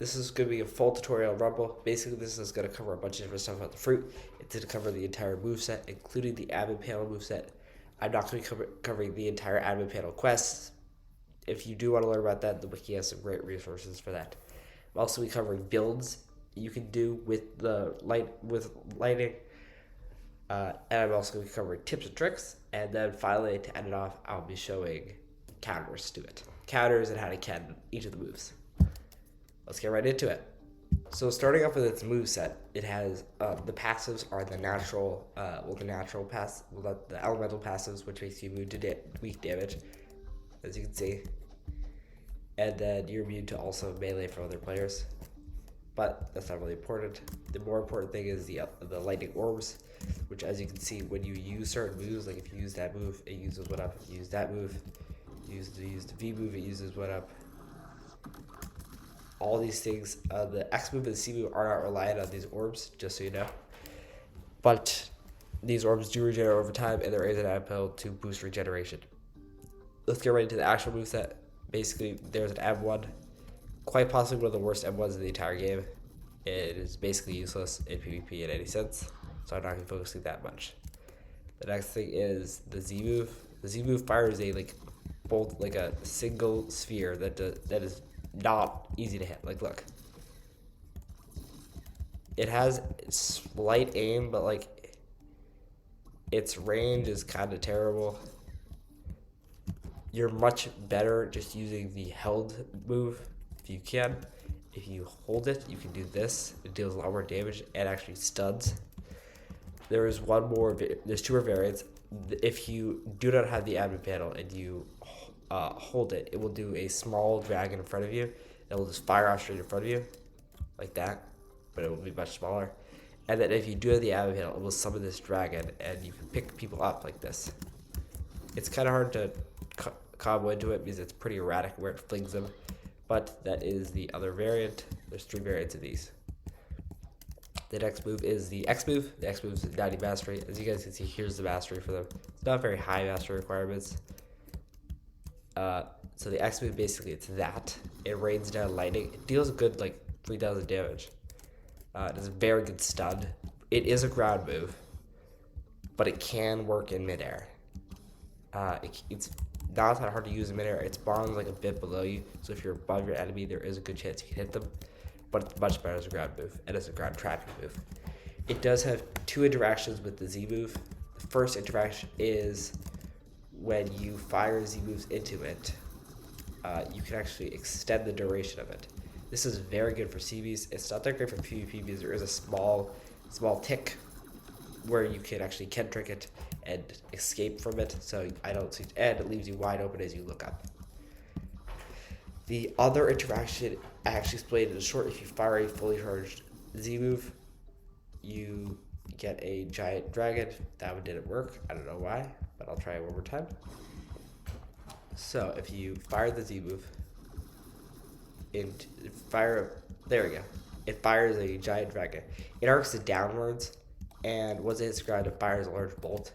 This is going to be a full tutorial on Rumble. Basically, this is going to cover a bunch of different stuff about the fruit. It's going to cover the entire moveset, including the admin panel moveset. I'm not going to be covering the entire admin panel quests. If you do want to learn about that, the wiki has some great resources for that. I'm also be covering builds you can do with the lighting. And I'm also going to be covering tips and tricks. And then finally, to end it off, I'll be showing counters to it. Counters and how to can each of the moves. Let's get right into it. So starting off with its moveset, it has the passives are the natural, the elemental passives, which makes you immune to weak damage, as you can see, and then you're immune to also melee from other players. But that's not really important. The more important thing is the lightning orbs, which, as you can see, when you use certain moves, like if you use that move, it uses one up. If you use that move, use the V move, it uses one up. All these things, the X move and the C move are not reliant on these orbs, just so you know. But these orbs do regenerate over time, and there is an appeal to boost regeneration. Let's get right into the actual moveset. Basically, there's an M1, quite possibly one of the worst M1s in the entire game. It is basically useless in PvP in any sense, so I'm not going to be focusing that much. The next thing is the Z move. The Z move fires a single sphere that is not easy to hit. Like, look, it has slight aim, but like its range is kind of terrible. You're much better just using the held move if you can. If you hold it, you can do this. It deals a lot more damage and actually stuns. There's two more variants. If you do not have the admin panel and you hold it, it will do a small dragon in front of you. It will just fire off straight in front of you, like that, but it will be much smaller. And then if you do have the admin panel, it will summon this dragon, and you can pick people up like this. It's kind of hard to combo into it because it's pretty erratic where it flings them, but that is the other variant. There's 3 variants of these. The next move is the X move. The X move is 90 mastery. As you guys can see, here's the mastery for them. It's not very high mastery requirements. So the X move, basically, it's that. It rains down lightning. It deals a good, 3,000 damage. It is a very good stun. It is a ground move, but it can work in midair. It's not that hard to use in midair. It spawns a bit below you, so if you're above your enemy, there is a good chance you can hit them. But it's much better as a ground move, and as a ground trapping move. It does have 2 interactions with the Z move. The first interaction is when you fire Z moves into it, you can actually extend the duration of it. This is very good for CVs. It's not that great for PvP because there is a small tick where you can actually trick it and escape from it. So I don't see, and it leaves you wide open as you look up. The other interaction I actually explained in short. If you fire a fully charged Z move, you get a giant dragon. That one didn't work. I don't know why, but I'll try it one more time. So if you fire the Z move, there we go. It fires a giant dragon. It arcs it downwards, and once it hits the ground, it fires a large bolt.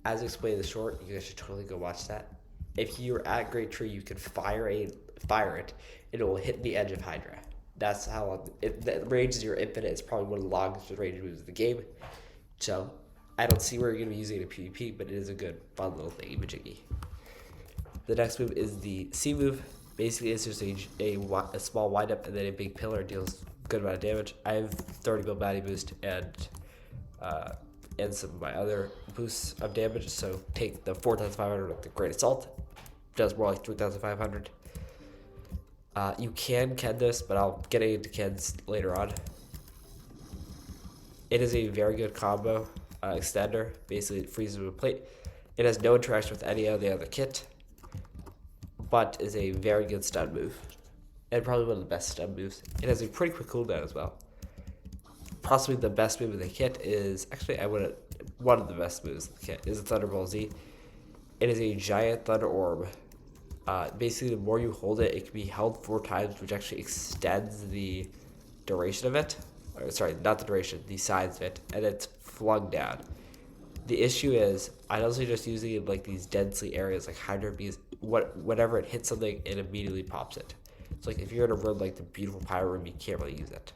As explained in the short, you guys should totally go watch that. If you're at Great Tree, you can fire it, and it will hit the edge of Hydra. That's how long the range is. Your infinite. It's probably one of the longest range moves of the game. So I don't see where you're gonna be using it in PvP, but it is a good, fun little thingy majiggy. The next move is the C move. Basically, it's just a small windup and then a big pillar deals a good amount of damage. I have 30 build body boost and some of my other boosts of damage. So take the 4,500 with the Great Assault. Does more like 3,500. You can this, but I'll get into Kens later on. It is a very good combo extender. Basically, it freezes with a plate. It has no interaction with any of the other kit, but is a very good stun move, and probably one of the best stun moves. It has a pretty quick cooldown as well. Possibly the best move of the kit is, one of the best moves of the kit is the Thunderbolt Z. It is a giant thunder orb. Basically, the more you hold it, it can be held 4 times, which actually extends the duration of it. Sorry, not the duration, the size of it, and it's flung down. The issue is, I also just using it in these densely areas like Hydra, because whenever it hits something, it immediately pops it. So like if you're in a room like the beautiful pyro room, you can't really use it.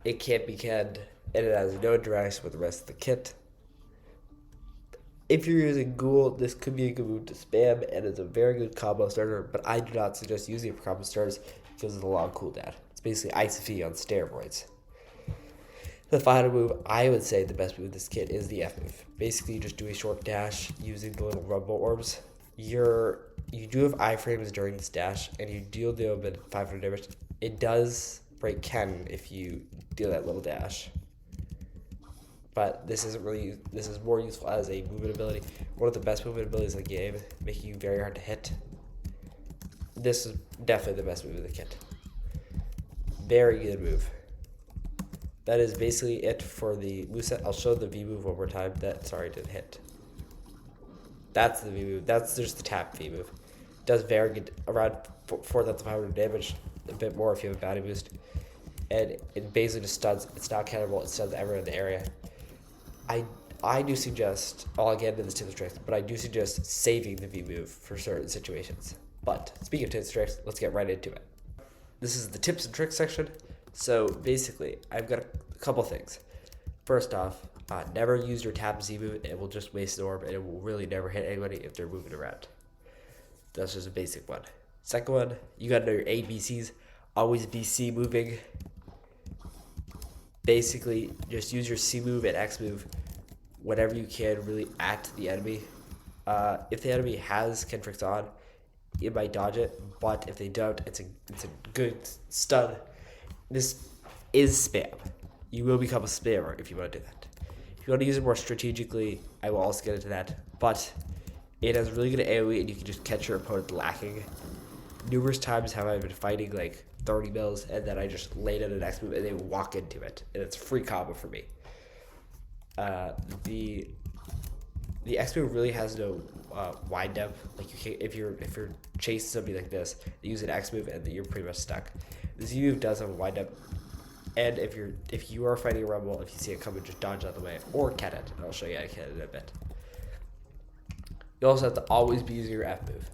It can't be canned, and it has no interaction with the rest of the kit. If you're using Ghoul, this could be a good move to spam, and it's a very good combo starter, but I do not suggest using it for combo starters because of the long cooldown. It's basically Ice V on steroids. The final move, I would say the best move of this kit is the F move. Basically, you just do a short dash using the little rumble orbs. You do have iframes during this dash, and you deal them at 500 damage. It does break cannon if you deal that little dash. But this is more useful as a movement ability. One of the best movement abilities in the game, making you very hard to hit. This is definitely the best move of the kit. Very good move. That is basically it for the moveset. I'll show the V move one more time. Sorry, didn't hit. That's the V move. That's just the tap V move. Does very good, around 4,500 damage, a bit more if you have a bounty boost. And it basically just stuns. It's not cannibal. It stuns everyone in the area. I do suggest, I'll get into the tips and tricks, but I do suggest saving the V move for certain situations. But speaking of tips and tricks, let's get right into it. This is the tips and tricks section. So basically, I've got a couple things. First off, never use your tap Z move. It will just waste an orb, and it will really never hit anybody if they're moving around. That's just a basic one. Second one, you gotta know your ABCs. Always be C moving. Basically, just use your C move and X move whenever you can, really at the enemy. If the enemy has Kentrix on, it might dodge it, but if they don't, it's a good stun. This is spam. You will become a spammer if you want to do that. If you want to use it more strategically, I will also get into that. But it has really good AoE, and you can just catch your opponent lacking. Numerous times have I been fighting like 30 mils, and then I just laid out an X move, and they walk into it, and it's a free combo for me. The X move really has no wind up. Like you can't, if you're chasing somebody like this, you use an X move, and you're pretty much stuck. The Z move does have a wind up, and if you are fighting a rumble, if you see it coming, just dodge out of the way or cat it. I'll show you how to cat it in a bit. You also have to always be using your F move.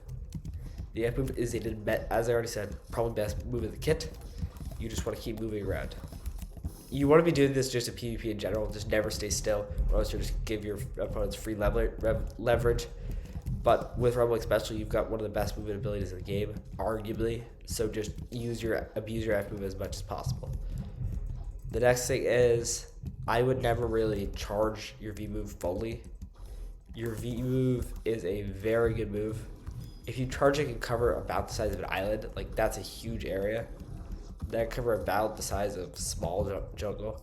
The F move is as I already said, probably best move of the kit. You just want to keep moving around. You want to be doing this just in PvP in general. Just never stay still, or else you'll just give your opponents free leverage. But with Rumble especially, you've got one of the best movement abilities in the game, arguably. So just abuse your F move as much as possible. The next thing is, I would never really charge your V move fully. Your V move is a very good move. If you charge it, can cover about the size of an island. Like, that's a huge area. That cover about the size of small jungle.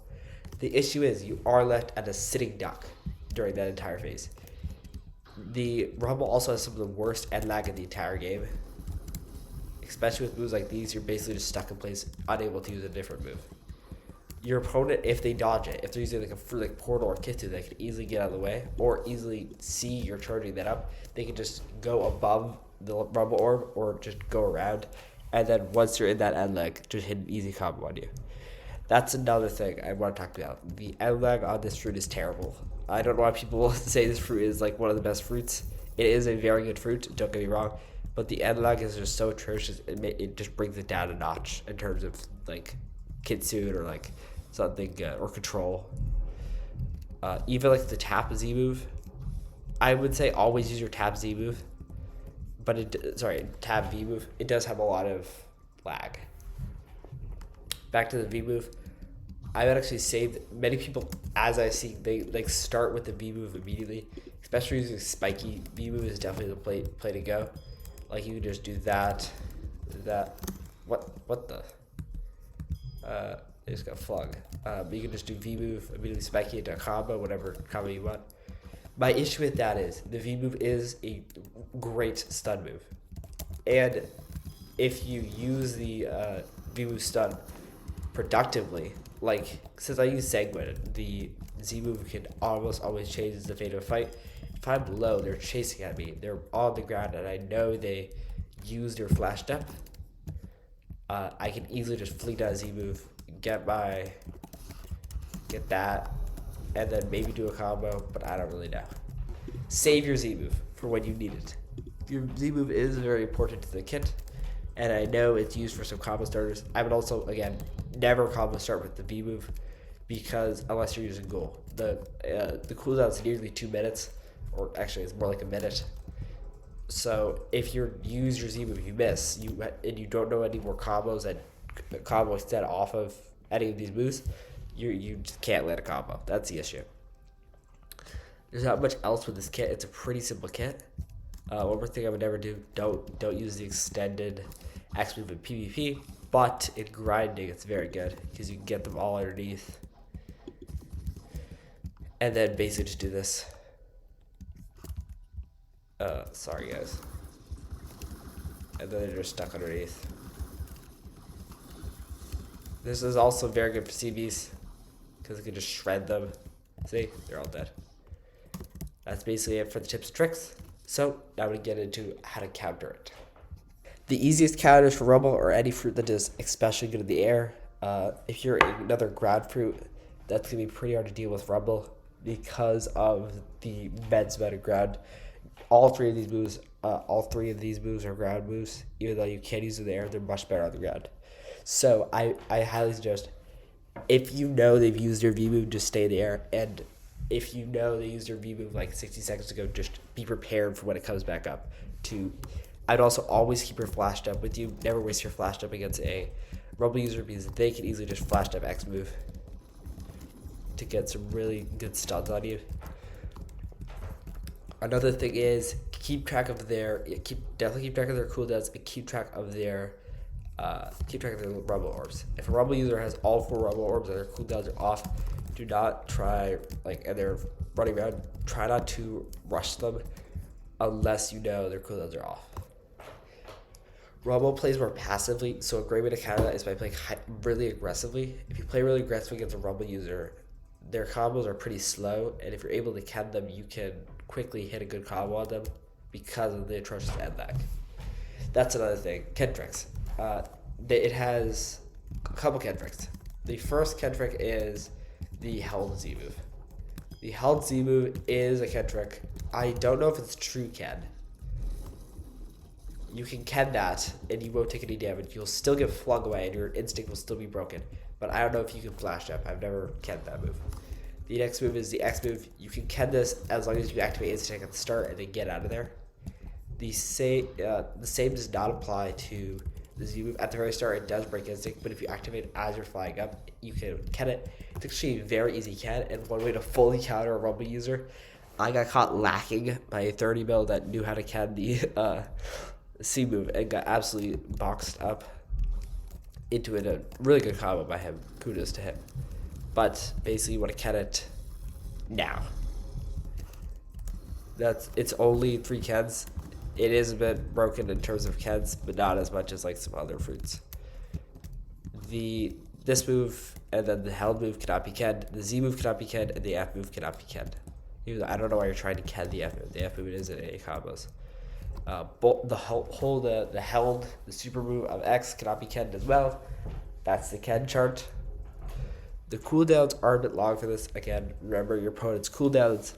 The issue is you are left at a sitting duck during that entire phase. The Rumble also has some of the worst end lag in the entire game. Especially with moves like these, you're basically just stuck in place, unable to use a different move. Your opponent, if they dodge it, if they're using like portal or Kitsu, they can easily get out of the way, or easily see you're charging that up. They can just go above the Rumble orb, or just go around, and then once you're in that end lag, just hit an easy combo on you. That's another thing I want to talk about. The end lag on this fruit is terrible. I don't know why people say this fruit is like one of the best fruits. It is a very good fruit, don't get me wrong, but the end lag is just so atrocious. It just brings it down a notch in terms of like Kitsune or like something or control. Even like the tap Z move, I would say always use your tap Z move, but tap V move. It does have a lot of lag. Back to the V move. I would actually say many people, as I see, they like start with the V move immediately. Especially using spiky V move is definitely the play to go. Like you can just do that. What the? They just got flung. But you can just do V move, immediately spiky into a combo, whatever combo you want. My issue with that is the V move is a great stun move, and if you use the V move stun productively, like since I use Sanguine, the Z move can almost always change the fate of a fight. If I'm low, they're chasing at me, they're on the ground, and I know they use their flash depth. I can easily just fleet out a Z move, get that, and then maybe do a combo, but I don't really know. Save your Z move for when you need it. Your Z move is very important to the kit. and I know it's used for some combo starters. I would also, again, never combo start with the V move, because unless you're using Ghoul, the cooldown is nearly 2 minutes, or actually it's more like a minute. So if you use your Z move, you miss, and you don't know any more combos and combo instead off of any of these moves, you just can't land a combo. That's the issue. There's not much else with this kit. It's a pretty simple kit. One more thing I would never do: don't use the extended X move in PvP, but in grinding it's very good because you can get them all underneath, and then basically just do this. Sorry guys. And then they're just stuck underneath. This is also very good for CVs because it can just shred them. See, they're all dead. That's basically it for the tips and tricks. So now we get into how to counter it. The easiest counters for Rumble or any fruit that is especially good in the air. If you're another ground fruit, that's gonna be pretty hard to deal with Rumble because of the immense amount of ground. All three of these moves are ground moves. Even though you can't use them in the air, they're much better on the ground. So I highly suggest, if you know they've used their V move, just stay in the air. And if you know they used their V move like 60 seconds ago, just be prepared for when it comes back up. I'd also always keep your flashed up with you. Never waste your flashed up against a Rumble user because they can easily just flashed up X move to get some really good stuns on you. Another thing is definitely keep track of their cooldowns and keep track of their Rumble orbs. If a Rumble user has all 4 Rumble orbs and their cooldowns are off, do not try, and they're running around, try not to rush them unless you know their cooldowns are off. Rumble plays more passively, so a great way to counter that is by playing really aggressively. If you play really aggressively against a Rumble user, their combos are pretty slow, and if you're able to catch them, you can quickly hit a good combo on them because of the atrocious end lag. That's another thing. Kentrix. It has a couple Kentrix. The first Kentrick is the held Z move. The held Z move is a Kentrick. I don't know if it's true Ken. You can Ken that and you won't take any damage. You'll still get flung away and your instinct will still be broken. But I don't know if you can flash up. I've never Ken that move. The next move is the X move. You can Ken this as long as you activate instinct at the start and then get out of there. The same does not apply to the Z move. At the very start, it does break instinct, but if you activate it as you're flying up, you can Ken it. It's actually a very easy Ken, and one way to fully counter a Rumble user. I got caught lacking by a 30 mil that knew how to Ken the C move and got absolutely boxed up into it. A really good combo by him. Kudos to him. But basically, you want to Ken it now. It's only 3 Kens. It is a bit broken in terms of Kens, but not as much as like some other fruits. This move and then the held move cannot be Kenned. The Z move cannot be Kenned, and the F move cannot be Kenned. I don't know why you're trying to Ken the F move. The F move isn't any combos. The held, the super move of X cannot be Kenned as well. That's the Ken chart. The cooldowns are a bit long for this. Again, remember your opponent's cooldowns.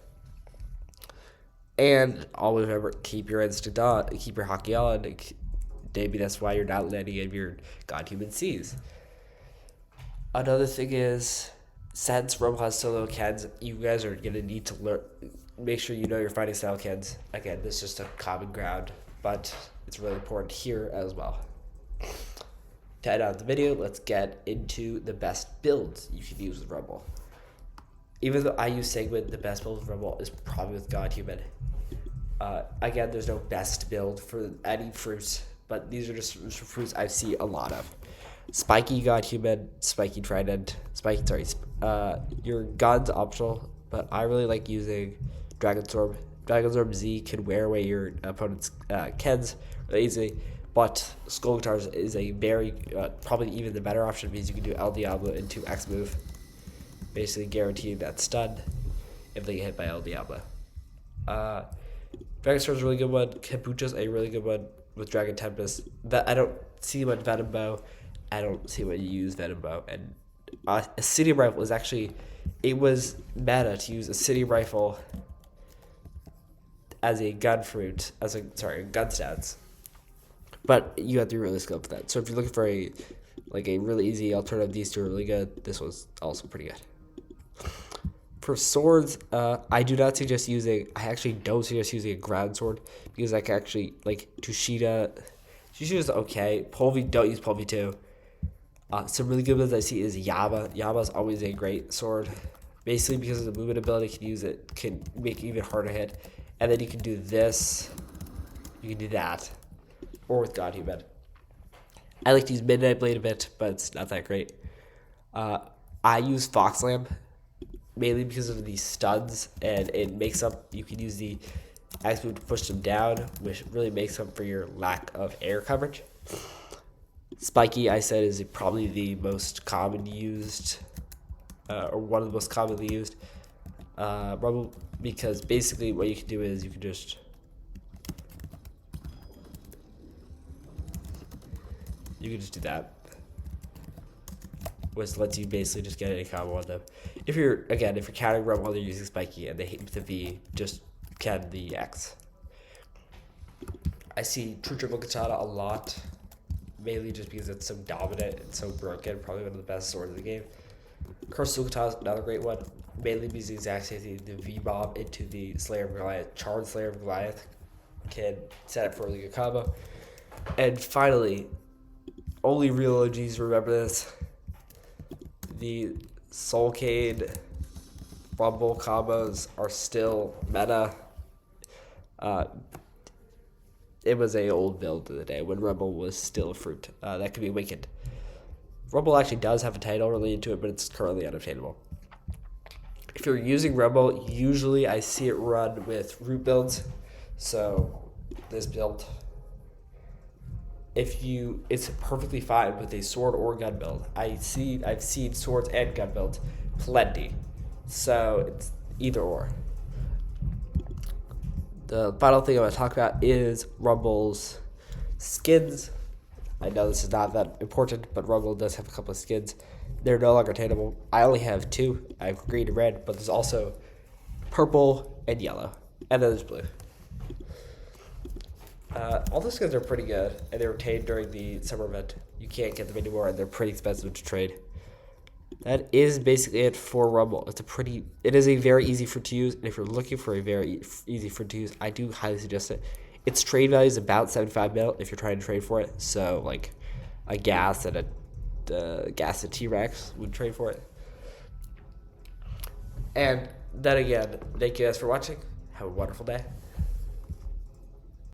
And always remember, keep your instinct on, keep your hockey on. Maybe that's why you're not landing in your God-Human Cs. Another thing is, since Rumble has so little Kens, you guys are going to need to make sure you know your fighting style Kens. Again, this is just a common ground, but it's really important here as well. To end out the video, let's get into the best builds you can use with Rumble. Even though I use Segment, the best build with Rumble is probably with God-Human. Again, there's no best build for any fruits, but these are just fruits I see a lot of. Spiky God-Human, Spiky Trident, your gun's optional, but I really like using Dragon Storm. Dragon Storm Z can wear away your opponent's Kens really easily, but Skull Guitars is a very, probably even the better option because you can do El Diablo into X move, basically guaranteeing that stun if they get hit by El Diablo. Dragon Storm is a really good one. Kombucha's a really good one with Dragon Tempest. I don't see him on Venom Bow. I don't see when you use Venom Bow. And Acidium Rifle is actually, it was meta to use Acidium Rifle as a gun fruit, gun stats. but you have to be really skilled for that. So if you're looking for a really easy alternative, these two are really good. This was also pretty good. For swords, I do not suggest using. I actually don't suggest using a ground sword because I can actually like Tushita. Tushita's okay. Polvi, don't use Polvi too. Some really good ones I see is Yaba. Yaba's always a great sword. Basically, because of the movement ability, can make it even harder hit. And then you can do this. You can do that. Or with God Human. I like to use Midnight Blade a bit, but it's not that great. I use Fox Lamp mainly because of the stuns, and it makes up. You can use the X move to push them down, which really makes up for your lack of air coverage. Spiky, I said, is probably the most common used, or one of the most commonly used. Rumble, because basically what you can do is you can just do that, which lets you basically just get any combo on them. If you're counting Rumble while they're using Spiky and they hit the V, just can the X. I see True Triple Katana a lot, mainly just because it's so dominant and so broken, probably one of the best swords in the game. Curse Katana is another great one, mainly because the exact same thing. The V-Bomb into the Slayer of Goliath, Charred Slayer of Goliath can set up for a really good combo. And finally, only real OGs remember this. The Soulcade Rumble combos are still meta. It was a old build of the day when Rumble was still a fruit. That could be awakened. Rumble actually does have a title related to it, but it's currently unobtainable. If you're using Rumble, usually I see it run with root builds. So this build, it's perfectly fine with a sword or gun build. I've seen swords and gun builds plenty. So it's either or. The final thing I want to talk about is Rumble's skins. I know this is not that important, but Rumble does have a couple of skins. They're no longer attainable. I only have two. I have green and red, but there's also purple and yellow. And then there's blue. All the skins are pretty good, and they were retained during the summer event. You can't get them anymore, and they're pretty expensive to trade. That is basically it for Rumble. It is a very easy fruit to use, and if you're looking for a very easy fruit to use, I do highly suggest it. Its trade value is about 75 mil if you're trying to trade for it. So like a gas and a T-Rex would trade for it. And then again, thank you guys for watching. Have a wonderful day.